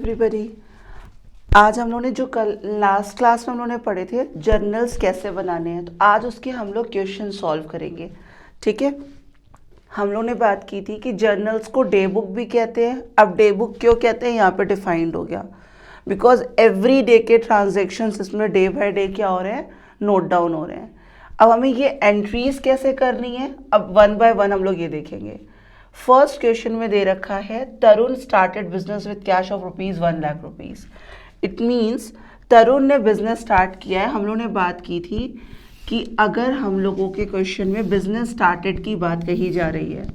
Everybody. आज हम लोगों ने जो कल लास्ट क्लास में हम लोगों ने पढ़े थे जर्नल्स कैसे बनाने हैं, तो आज उसके हम लोग क्वेश्चन सॉल्व करेंगे। ठीक है, हम लोगों ने बात की थी कि जर्नल्स को डे बुक भी कहते हैं। अब डे बुक क्यों कहते हैं यहाँ पे डिफाइंड हो गया, बिकॉज एवरी डे के ट्रांजेक्शन्स इसमें डे बाय डे क्या हो रहे हैं, नोट डाउन हो रहे हैं। अब हमें ये एंट्रीज कैसे करनी है, अब वन बाय वन हम लोग ये देखेंगे। फर्स्ट क्वेश्चन में दे रखा है Tarun started business with cash of ₹1,00,000। It means Tarun ने बिजनेस स्टार्ट किया है। हम लोगों ने बात की थी कि अगर हम लोगों के क्वेश्चन में बिजनेस स्टार्टेड की बात कही जा रही है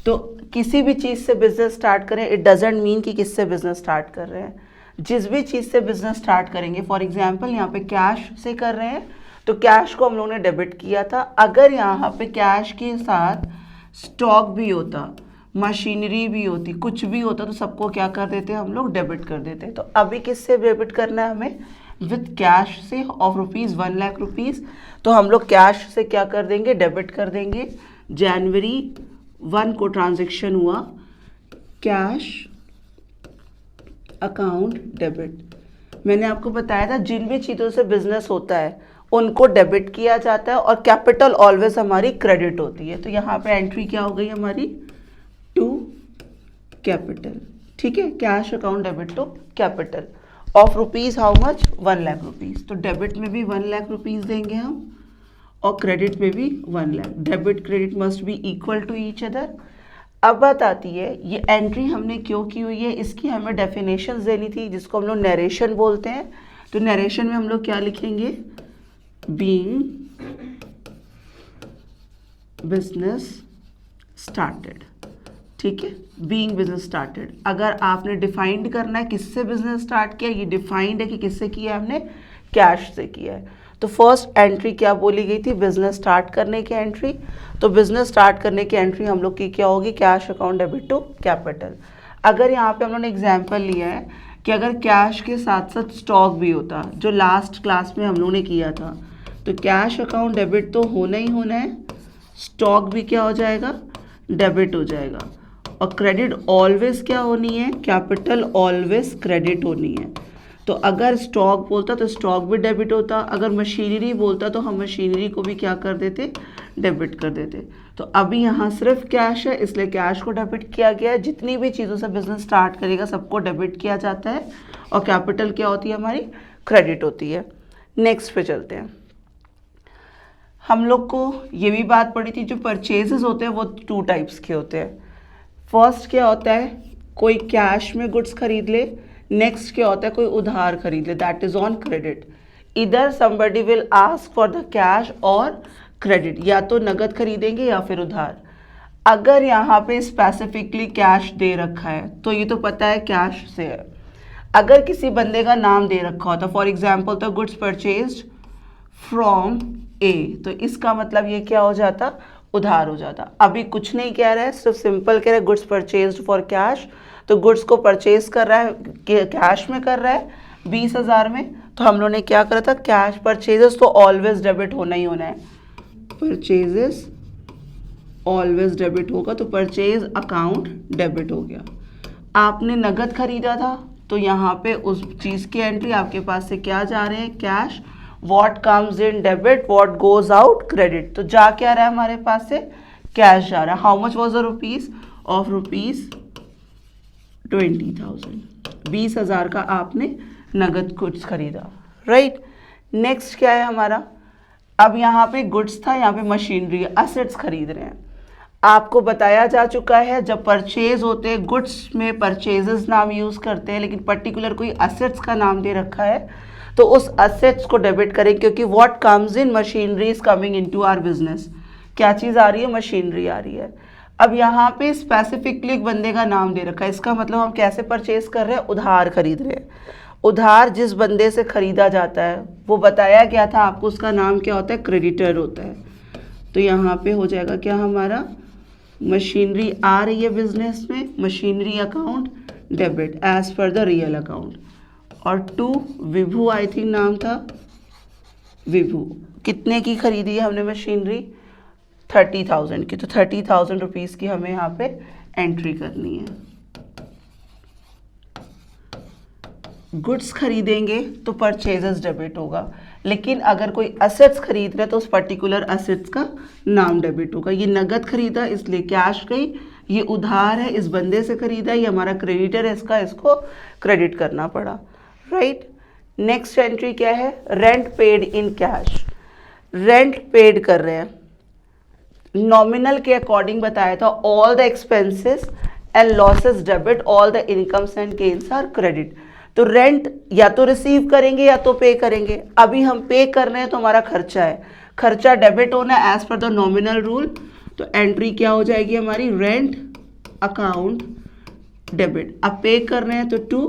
तो किसी भी चीज़ से बिजनेस स्टार्ट करें, इट डजेंट मीन कि किससे बिजनेस स्टार्ट कर रहे हैं। जिस भी चीज़ से बिजनेस स्टार्ट करेंगे, फॉर एग्जाम्पल यहाँ पे कैश से कर रहे हैं तो कैश को हम लोगों ने डेबिट किया था। अगर यहाँ पे कैश के साथ स्टॉक भी होता, मशीनरी भी होती, कुछ भी होता, तो सबको क्या कर देते हैं हम लोग, डेबिट कर देते हैं। तो अभी किससे डेबिट करना है हमें, विद कैश से ऑफ ₹1,00,000। तो हम लोग कैश से क्या कर देंगे, डेबिट कर देंगे। जनवरी 1 को ट्रांजेक्शन हुआ, कैश अकाउंट डेबिट। मैंने आपको बताया था जिन भी चीज़ों से बिजनेस होता है उनको डेबिट किया जाता है और कैपिटल ऑलवेज हमारी क्रेडिट होती है। तो यहाँ पे एंट्री क्या हो गई हमारी, टू कैपिटल। ठीक है, cash account debit to capital of rupees how much, ₹1,00,000। तो डेबिट में भी ₹1,00,000 देंगे हम और क्रेडिट में भी 1,00,000। Debit credit must be equal to each other. अब बात आती है ये एंट्री हमने क्यों की हुई है, इसकी हमें डेफिनेशन देनी थी जिसको हम लोग नरेशन बोलते हैं। तो नरेशन में हम लोग क्या लिखेंगे, बीइंग बिजनेस स्टार्टेड। ठीक है, बीइंग बिजनेस स्टार्टेड। अगर आपने डिफाइंड करना है किससे बिजनेस स्टार्ट किया, ये डिफाइंड है कि किससे किया है, हमने कैश से किया है। तो फर्स्ट एंट्री क्या बोली गई थी, बिजनेस स्टार्ट करने की एंट्री। तो बिजनेस स्टार्ट करने की एंट्री हम लोग की क्या होगी, cash account debit to capital. अगर यहाँ पे हम लोगों ने एग्जाम्पल लिया है कि अगर कैश के साथ साथ स्टॉक भी होता, जो लास्ट क्लास में हम लोगों ने किया था, तो कैश अकाउंट डेबिट तो होना ही होना है, स्टॉक भी क्या हो जाएगा, डेबिट हो जाएगा। और क्रेडिट ऑलवेज क्या होनी है, कैपिटल ऑलवेज क्रेडिट होनी है। तो अगर स्टॉक बोलता तो स्टॉक भी डेबिट होता, अगर मशीनरी बोलता तो हम मशीनरी को भी क्या कर देते, डेबिट कर देते। तो अभी यहाँ सिर्फ कैश है इसलिए कैश को डेबिट किया गया है। जितनी भी चीज़ों से बिजनेस स्टार्ट करेगा सबको डेबिट किया जाता है और कैपिटल क्या होती है हमारी, क्रेडिट होती है। नेक्स्ट पे चलते हैं। हम लोग को ये भी बात पड़ी थी जो परचेजेस होते हैं वो 2 टाइप्स के होते हैं। फर्स्ट क्या होता है, कोई कैश में गुड्स खरीद ले। नेक्स्ट क्या होता है, कोई उधार खरीद ले, दैट इज ऑन क्रेडिट। इधर somebody will ask for the cash और क्रेडिट, या तो नगद खरीदेंगे या फिर उधार। अगर यहाँ पे स्पेसिफिकली कैश दे रखा है तो ये तो पता है कैश से है। अगर किसी बंदे का नाम दे रखा होता, for example the goods purchased from A, तो इसका मतलब ये क्या हो जाता, उधार हो जाता। अभी कुछ नहीं कह रहा है, सिर्फ सिंपल कह रहा है गुड्स परचेज्ड फॉर कैश। तो गुड्स को परचेज कर रहा है, कैश में कर रहा है 20,000 में। तो हम लोगों ने क्या करा था, कैश परचेजेस तो ऑलवेज डेबिट होना ही होना है, परचेजेस ऑलवेज डेबिट होगा। तो परचेज अकाउंट डेबिट हो गया। आपने नगद खरीदा था तो यहाँ पे उस चीज़ की एंट्री आपके पास से क्या जा रहे हैं, cash. What comes in debit, what goes out credit. तो जा क्या रहा है हमारे पास से, कैश जा रहा है। How much was the rupees of ₹20,000, 20,000 का आपने नगद गुड्स खरीदा, राइट। नेक्स्ट क्या है हमारा, अब यहाँ पे गुड्स था, यहाँ पे मशीनरी, असेट्स खरीद रहे हैं। आपको बताया जा चुका है जब परचेज होते हैं गुड्स में परचेजेस नाम यूज करते हैं, लेकिन पर्टिकुलर कोई असेट्स का नाम दे रखा है तो उस असेट्स को डेबिट करें, क्योंकि what comes in machinery is coming into our business. क्या चीज़ आ रही है, मशीनरी आ रही है। अब यहाँ पे स्पेसिफिकली एक बंदे का नाम दे रखा है, इसका मतलब हम कैसे परचेज कर रहे हैं, उधार खरीद रहे हैं। उधार जिस बंदे से खरीदा जाता है वो बताया गया था आपको, उसका नाम क्या होता है, क्रेडिटर होता है। तो यहाँ पे हो जाएगा क्या हमारा, मशीनरी आ रही है बिजनेस में, machinery account debit as per the real account. और टू विभू, आई थिंक नाम था विभू, कितने की खरीदी है हमने मशीनरी, 30,000 की। तो 30,000 रुपीज़ की हमें यहाँ पे एंट्री करनी है। गुड्स खरीदेंगे तो परचेजेस डेबिट होगा, लेकिन अगर कोई असेट्स खरीद रहे हैं तो उस पर्टिकुलर असेट्स का नाम डेबिट होगा। ये नगद खरीदा इसलिए कैश गई, ये उधार है इस बंदे से खरीदा, ये हमारा क्रेडिटर है इसको क्रेडिट करना पड़ा, राइट। नेक्स्ट एंट्री क्या है, rent paid in cash. Rent paid कर रहे हैं, नॉमिनल के अकॉर्डिंग बताया था, all the expenses and losses debit, all the incomes and gains are credit. तो रेंट या तो रिसीव करेंगे या तो पे करेंगे। अभी हम पे कर रहे हैं तो हमारा खर्चा है, खर्चा डेबिट होना है as per the nominal rule. तो एंट्री क्या हो जाएगी हमारी, रेंट अकाउंट डेबिट। अब पे कर रहे हैं तो टू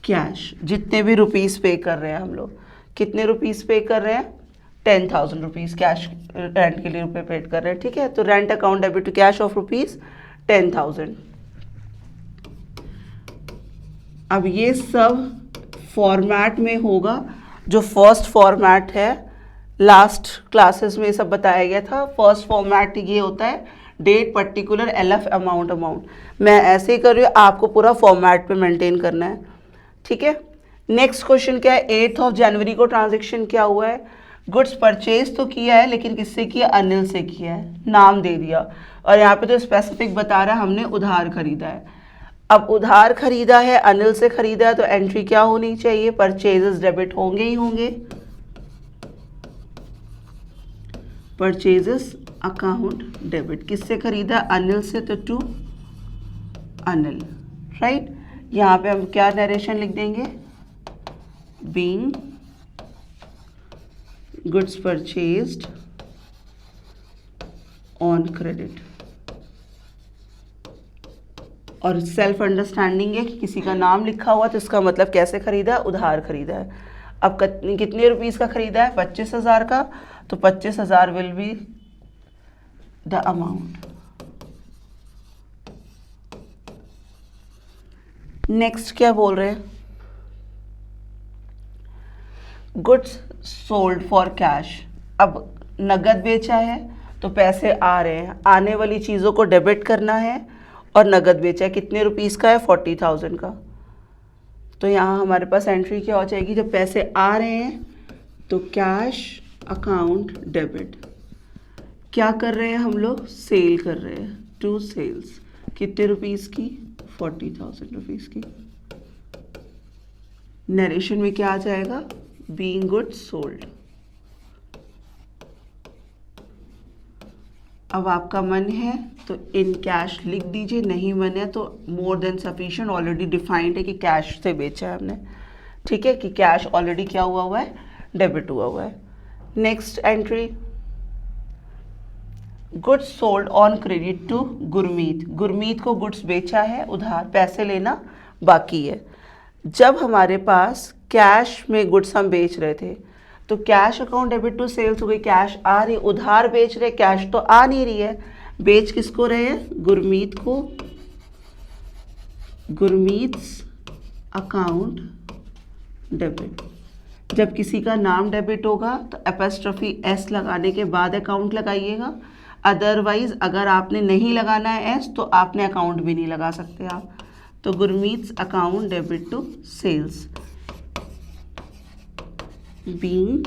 कैश, जितने भी रुपीस पे कर रहे हैं हम लोग, कितने रुपीस पे कर रहे हैं, 10,000 रुपीज़ कैश रेंट के लिए रुपये पेड कर रहे हैं, ठीक है। तो rent account debit to cash of rupees 10,000। अब ये सब फॉर्मेट में होगा, जो फर्स्ट फॉर्मेट है, लास्ट क्लासेस में ये सब बताया गया था। फर्स्ट फॉर्मेट ये होता है डेट, पर्टिकुलर, एलएफ, अमाउंट। मैं ऐसे ही कर रही हूँ, आपको पूरा फॉर्मेट पे मेंटेन करना है, ठीक है। नेक्स्ट क्वेश्चन क्या है, 8 जनवरी को ट्रांजेक्शन क्या हुआ है, गुड्स परचेज तो किया है लेकिन किससे किया, अनिल से किया है, नाम दे दिया, और यहाँ पे तो स्पेसिफिक बता रहा है हमने उधार खरीदा है। अब उधार खरीदा है, अनिल से खरीदा है, तो एंट्री क्या होनी चाहिए, परचेजेस डेबिट होंगे ही होंगे, परचेजेस अकाउंट डेबिट। किससे खरीदा, अनिल से, तो टू अनिल, राइट। यहाँ पे हम क्या नरेशन लिख देंगे, being goods purchased on credit. और सेल्फ अंडरस्टैंडिंग है कि किसी का नाम लिखा हुआ तो इसका मतलब कैसे खरीदा है, उधार खरीदा है। अब कितने रुपीस का खरीदा है, 25,000 का, तो 25,000 will be the amount. Next क्या बोल रहे हैं, गुड्स सोल्ड फॉर कैश। अब नगद बेचा है तो पैसे आ रहे हैं, आने वाली चीज़ों को डेबिट करना है, और नगद बेचा है, कितने रुपीस का है, 40,000 का। तो यहाँ हमारे पास एंट्री क्या हो जाएगी, जब पैसे आ रहे हैं तो कैश अकाउंट डेबिट। क्या कर रहे हैं हम लोग, सेल कर रहे हैं, टू सेल्स, कितने रुपीस की, 40,000 रुपीस की। नरेशन में क्या आ जाएगा, बीइंग गुड्स सोल्ड। अब आपका मन है तो इन कैश लिख दीजिए, नहीं मन है तो more than sufficient, already defined है कि कैश से बेचा है हमने, ठीक है, कि कैश ऑलरेडी क्या हुआ है, डेबिट हुआ है। Next entry, goods sold on credit to Gurmeet. Gurmeet को गुड्स बेचा है उधार, पैसे लेना बाकी है। जब हमारे पास कैश में गुड्स हम बेच रहे थे तो cash account debit to sales हो गई, कैश आ रही, उधार बेच रहे, कैश तो आ नहीं रही है, बेच किसको रहे हैं, गुरमीत को, गुरमीत्स अकाउंट डेबिट। जब किसी का नाम डेबिट होगा तो एपस्ट्रफी एस लगाने के बाद अकाउंट लगाइएगा, अदरवाइज अगर आपने नहीं लगाना है एस तो आपने अकाउंट भी नहीं लगा सकते आप। तो Gurmeet's account debit to sales, being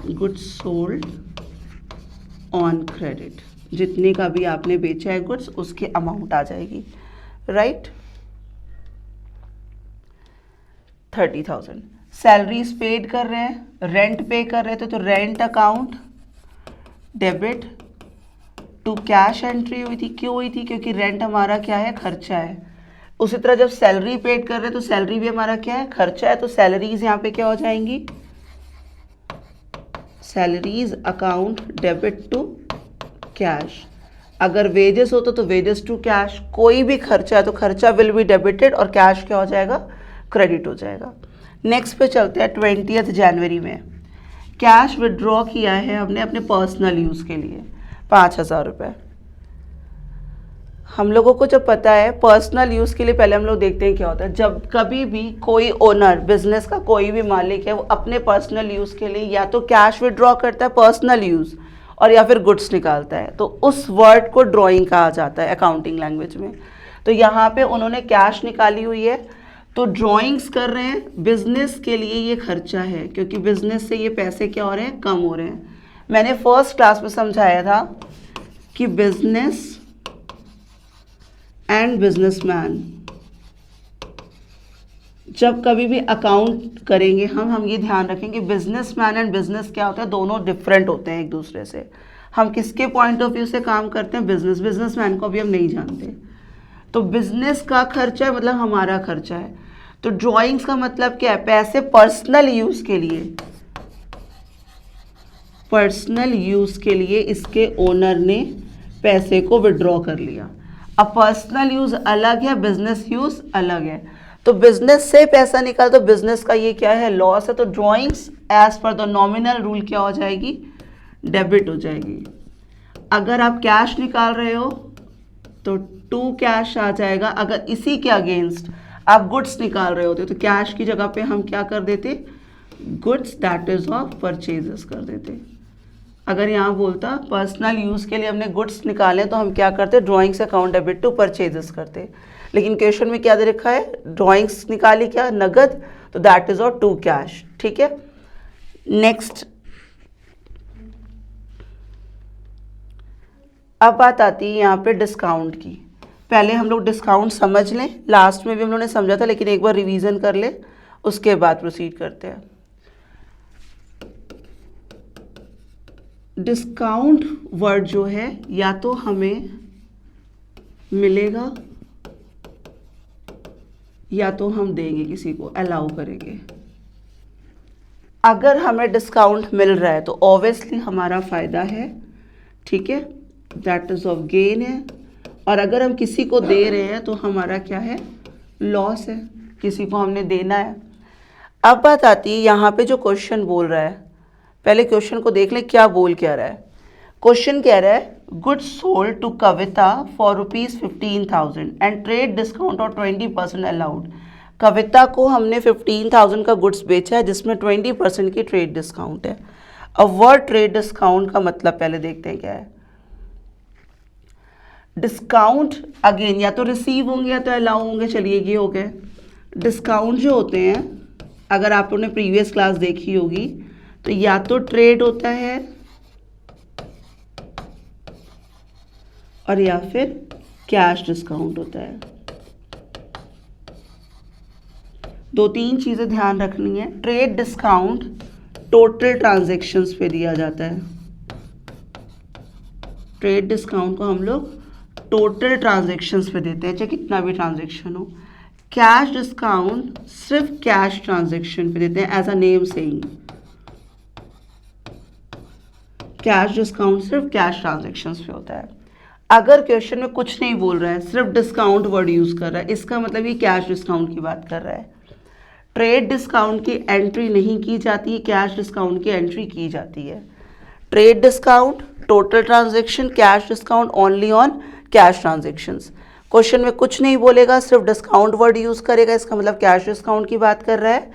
goods sold on credit. जितने का भी आपने बेचा है गुड्स उसकी अमाउंट आ जाएगी, राइट। 30,000 सैलरीज पेड कर रहे हैं, रेंट पे कर रहे थे तो rent account debit to cash entry हुई थी। क्यों हुई थी, क्योंकि रेंट हमारा क्या है, खर्चा है। उसी तरह जब सैलरी पेड कर रहे हैं तो सैलरी भी हमारा क्या है, खर्चा है, तो सैलरीज यहाँ पे क्या हो जाएंगी, salaries account debit to cash. अगर वेजेस होता तो वेजेस टू कैश, कोई भी खर्चा है तो खर्चा विल बी डेबिटेड और कैश क्या हो जाएगा, क्रेडिट हो जाएगा। नेक्स्ट पे चलते हैं, 20 जनवरी में कैश विड्रॉ किया है हमने अपने पर्सनल यूज़ के लिए 5,000 रुपये। हम लोगों को जब पता है पर्सनल यूज़ के लिए, पहले हम लोग देखते हैं क्या होता है। जब कभी भी कोई ओनर, बिजनेस का कोई भी मालिक है, वो अपने पर्सनल यूज़ के लिए या तो कैश विड्रॉ करता है पर्सनल यूज़, और या फिर गुड्स निकालता है, तो उस वर्ड को ड्राइंग कहा जाता है अकाउंटिंग लैंग्वेज में। तो यहाँ पे उन्होंने कैश निकाली हुई है, तो ड्राइंग्स कर रहे हैं। बिजनेस के लिए ये खर्चा है क्योंकि बिजनेस से ये पैसे क्या हो रहे हैं, कम हो रहे हैं। मैंने फर्स्ट क्लास में समझाया था कि बिजनेस एंड बिजनेसमैन जब कभी भी अकाउंट करेंगे हम ये ध्यान रखेंगे बिजनेसमैन एंड बिजनेस क्या होता है, दोनों डिफरेंट होते हैं एक दूसरे से। हम किसके पॉइंट ऑफ व्यू से काम करते हैं, बिजनेसमैन को अभी हम नहीं जानते। तो बिजनेस का खर्चा है मतलब हमारा खर्चा है। तो ड्राइंग्स का मतलब क्या है, पैसे पर्सनल यूज के लिए, पर्सनल यूज के लिए इसके ओनर ने पैसे को विड्रॉ कर लिया। अब पर्सनल यूज अलग है, बिजनेस यूज अलग है। तो बिजनेस से पैसा निकाल तो बिजनेस का ये क्या है, लॉस है। तो drawings as per the nominal rule क्या हो जाएगी, डेबिट हो जाएगी। अगर आप कैश निकाल रहे हो तो टू कैश आ जाएगा। अगर इसी के अगेंस्ट आप गुड्स निकाल रहे होते तो कैश की जगह पे हम क्या कर देते, goods that is of purchases कर देते। अगर यहाँ बोलता पर्सनल यूज़ के लिए हमने गुड्स निकाले तो हम क्या करते, drawings account debit to purchases करते। लेकिन क्वेश्चन में क्या दे रखा है, ड्राइंग्स निकाली क्या, नगद, तो that is of to cash. ठीक है, नेक्स्ट अब बात आती है यहाँ पे डिस्काउंट की। पहले हम लोग डिस्काउंट समझ लें, लास्ट में भी हम लोगों ने समझा था लेकिन एक बार रिवीजन कर ले, उसके बाद प्रोसीड करते हैं। डिस्काउंट वर्ड जो है या तो हमें मिलेगा या तो हम देंगे, किसी को अलाउ करेंगे। अगर हमें डिस्काउंट मिल रहा है तो ऑब्वियसली हमारा फ़ायदा है, ठीक है, दैट इज़ ऑफ गेन है। और अगर हम किसी को दे रहे हैं तो हमारा क्या है, लॉस है, किसी को हमने देना है। अब बात आती है यहाँ पे जो क्वेश्चन बोल रहा है, पहले क्वेश्चन को देख लें क्या बोल क्या रहा है। क्वेश्चन कह रहा है goods sold to Kavita for ₹15,000 and trade discount और 20% अलाउड। कविता को हमने 15,000 का गुड्स बेचा है जिसमें 20% की ट्रेड डिस्काउंट है। अब वर्ड ट्रेड डिस्काउंट का मतलब पहले देखते हैं क्या है। डिस्काउंट अगेन या तो रिसीव होंगे या तो अलाउ होंगे, चलिए ये हो गए। डिस्काउंट जो होते हैं अगर आप लोगों ने प्रीवियस क्लास देखी होगी तो या तो ट्रेड होता है और या फिर कैश डिस्काउंट होता है। दो तीन चीज़ें ध्यान रखनी है। ट्रेड डिस्काउंट टोटल ट्रांजैक्शंस पे दिया जाता है। ट्रेड डिस्काउंट को हम लोग टोटल ट्रांजैक्शंस पे देते हैं, चाहे कितना भी ट्रांजैक्शन हो। कैश डिस्काउंट सिर्फ कैश ट्रांजैक्शन पे देते हैं, as a name saying. Cash discount सिर्फ कैश ट्रांजैक्शंस पे होता है। अगर क्वेश्चन में कुछ नहीं बोल रहा है, सिर्फ डिस्काउंट वर्ड यूज़ कर रहा है, इसका मतलब ये कैश डिस्काउंट की बात कर रहा है। ट्रेड डिस्काउंट की एंट्री नहीं की जाती है, कैश डिस्काउंट की एंट्री की जाती है। Trade discount total transaction, cash discount only on cash transactions. Question में कुछ नहीं बोलेगा, सिर्फ डिस्काउंट वर्ड यूज़ करेगा, इसका मतलब कैश डिस्काउंट की बात कर रहा है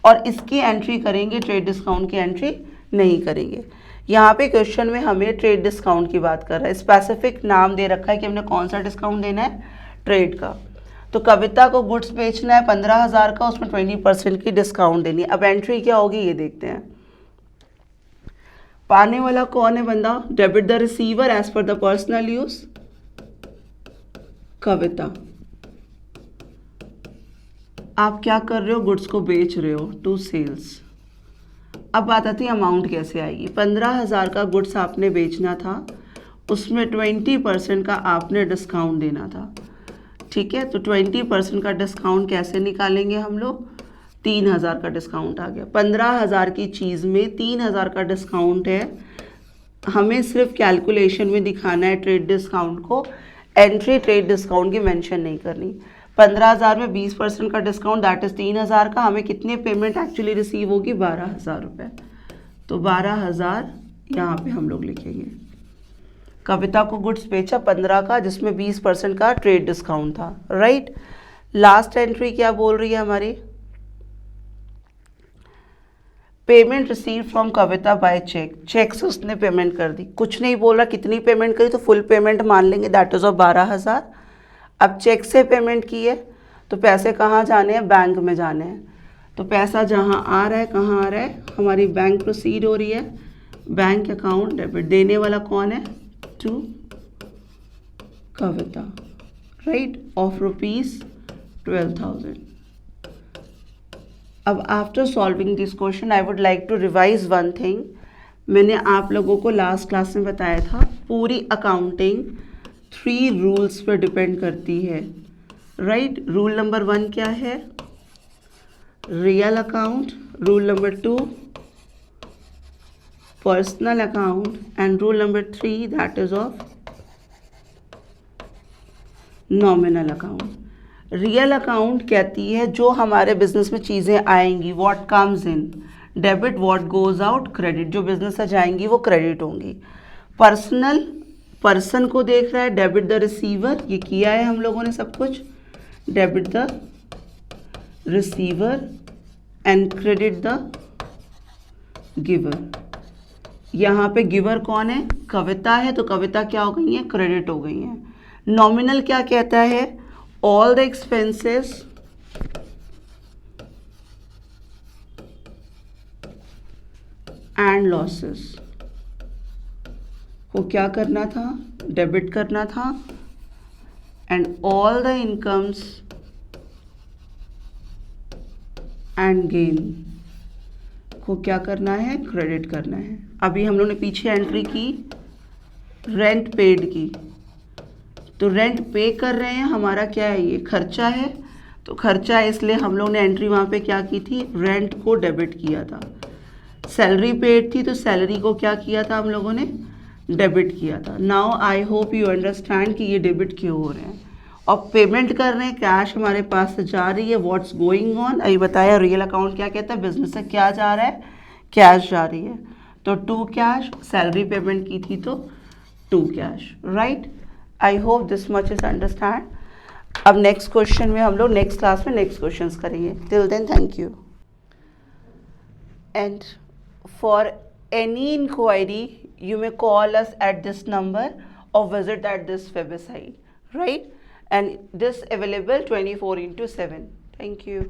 और इसकी एंट्री करेंगे, ट्रेड डिस्काउंट की एंट्री नहीं करेंगे। यहाँ पे क्वेश्चन में हमें ट्रेड डिस्काउंट की बात कर रहा है, स्पेसिफिक नाम दे रखा है कि हमने कौन सा डिस्काउंट देना है, ट्रेड का। तो कविता को गुड्स बेचना है 15,000 का, उसमें 20% की डिस्काउंट देनी है। अब एंट्री क्या होगी ये देखते हैं। पाने वाला कौन है बंदा, debit the receiver as per the personal use, Kavita. आप क्या कर रहे हो, गुड्स को बेच रहे हो, टू सेल्स। अब बात आती है अमाउंट कैसे आएगी। 15,000 का गुड्स आपने बेचना था, उसमें 20% का आपने डिस्काउंट देना था, ठीक है। तो 20% का डिस्काउंट कैसे निकालेंगे हम लोग, 3,000 का डिस्काउंट आ गया। 15,000 की चीज़ में 3,000 का डिस्काउंट है, हमें सिर्फ कैलकुलेशन में दिखाना है ट्रेड डिस्काउंट को, एंट्री ट्रेड डिस्काउंट की मेंशन नहीं करनी। 15,000 में 20% का डिस्काउंट दैट इज़ 3,000 का, हमें कितने पेमेंट एक्चुअली रिसीव होगी, 12,000 रुपये। तो 12,000 यहाँ पे हम लोग लिखेंगे। कविता को गुड्स बेचा 15 का जिसमें 20% का ट्रेड डिस्काउंट था, राइट। लास्ट एंट्री क्या बोल रही है हमारी, payment receive from Kavita by cheque. Cheque से उसने पेमेंट कर दी, कुछ नहीं बोल रहा कितनी पेमेंट करी, तो फुल पेमेंट मान लेंगे, दैट इज ऑफ 12,000। अब चेक से पेमेंट की है तो पैसे कहाँ जाने हैं, बैंक में जाने हैं। तो पैसा जहाँ आ रहा है, कहाँ आ रहा है, हमारी बैंक प्रोसीड हो रही है, बैंक अकाउंट डेबिट। देने वाला कौन है, टू कविता, राइट, ऑफ ₹12,000। अब after solving this question I would like to revise one thing. मैंने आप लोगों को लास्ट क्लास में बताया था पूरी अकाउंटिंग 3 रूल्स पर डिपेंड करती है, राइट। रूल नंबर 1 क्या है, real account, rule number 2 personal account, and rule number 3 that is of nominal account. Real account कहती है जो हमारे बिजनेस में चीज़ें आएंगी, what comes in debit, what goes out credit, जो बिजनेस से जाएंगी वो क्रेडिट होंगी। पर्सनल, पर्सन को देख रहा है, डेबिट द रिसीवर, ये किया है हम लोगों ने सब कुछ, debit the receiver and credit the giver. यहाँ पे गिवर कौन है, कविता है, तो कविता क्या हो गई है, क्रेडिट हो गई है। नॉमिनल क्या कहता है, all the expenses and losses को क्या करना था, डेबिट करना था, and all the incomes and gain को क्या करना है, क्रेडिट करना है। अभी हम लोग ने पीछे एंट्री की रेंट पेड की, तो रेंट पे कर रहे हैं, हमारा क्या है, ये खर्चा है, तो खर्चा है इसलिए हम लोग ने एंट्री वहाँ पे क्या की थी, रेंट को डेबिट किया था। सैलरी पेड थी तो सैलरी को क्या किया था हम लोगों ने, डेबिट किया था। Now I hope you understand कि ये डेबिट क्यों हो रहे हैं। और पेमेंट कर रहे हैं, कैश हमारे पास से जा रही है, व्हाट्स गोइंग ऑन, अभी बताया। रियल अकाउंट क्या कहता है, बिजनेस से क्या जा रहा है, कैश जा रही है, तो टू कैश, सैलरी पेमेंट की थी तो to cash, right. I hope this much is understand. अब नेक्स्ट क्वेश्चन में हम लोग नेक्स्ट क्लास में नेक्स्ट क्वेश्चंस करेंगे। Till then thank you. And for any inquiry you may call us at this number or visit at this website, right, and this available 24/7. Thank you.